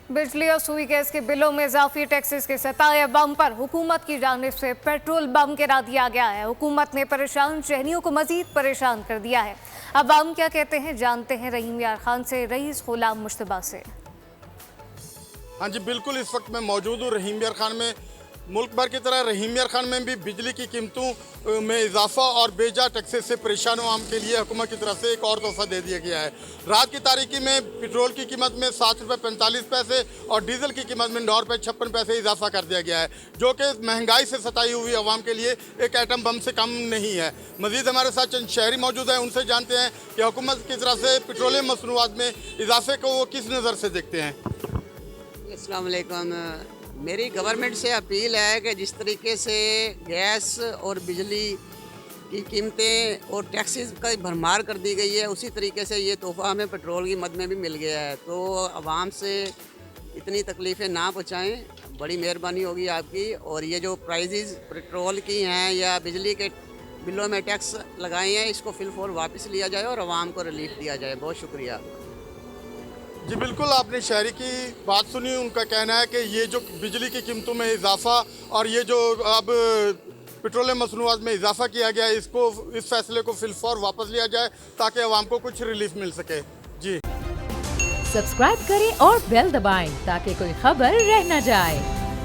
बिजली और सुई गैस के बिलों में इजाफी टैक्सेस के सताए बम पर हुकूमत की जानिब से पेट्रोल बम गिरा दिया गया है। हुकूमत ने परेशान शहरियों को मजीद परेशान कर दिया है। अब हम क्या कहते हैं जानते हैं रहीम यार खान से, रईस गुलाम मुश्तबा से। हाँ जी बिल्कुल, इस वक्त मैं मौजूद हूँ रहीम यार खान में। मुल्क भर की तरह रहीम यार खान में भी बिजली की कीमतों में इजाफा और बेजा टैक्सेस से परेशान आवाम के लिए हुकूमत की तरफ से एक और तोहफा दे दिया गया है। रात की तारीखी में पेट्रोल की कीमत में 7 रुपये 45 पैसे और डीजल की कीमत में 9 रुपये 56 पैसे इजाफा कर दिया गया है, जो कि महंगाई से सताई हुई आवाम के लिए एक एटम बम से कम नहीं है। मजीद हमारे साथ चंद शहरी मौजूद हैं, उनसे जानते हैं कि हुकूमत की तरफ से पेट्रोलियम मसनूआत में इजाफे को वो किस नज़र से देखते हैं। अस्सलाम वालेकुम। मेरी गवर्नमेंट से अपील है कि जिस तरीके से गैस और बिजली की कीमतें और टैक्सेस का भरमार कर दी गई है, उसी तरीके से ये तोहफ़ा हमें पेट्रोल की मद में भी मिल गया है। तो आवाम से इतनी तकलीफ़ें ना पहुँचाएँ, बड़ी मेहरबानी होगी आपकी। और ये जो प्राइजेज़ पेट्रोल की हैं या बिजली के बिलों में टैक्स लगाए हैं, इसको फिलफौर वापस लिया जाए और आवाम को रिलीफ दिया जाए। बहुत शुक्रिया। जी बिल्कुल, आपने शहरी की बात सुनी। उनका कहना है कि ये जो बिजली की कीमतों में इजाफा और ये जो अब पेट्रोलियम मसनूआत में इजाफा किया गया है, इस फैसले को फिलफौर वापस लिया जाए ताकि आवाम को कुछ रिलीफ मिल सके। जी सब्सक्राइब करें और बेल दबाएं ताकि कोई खबर रह न जाए।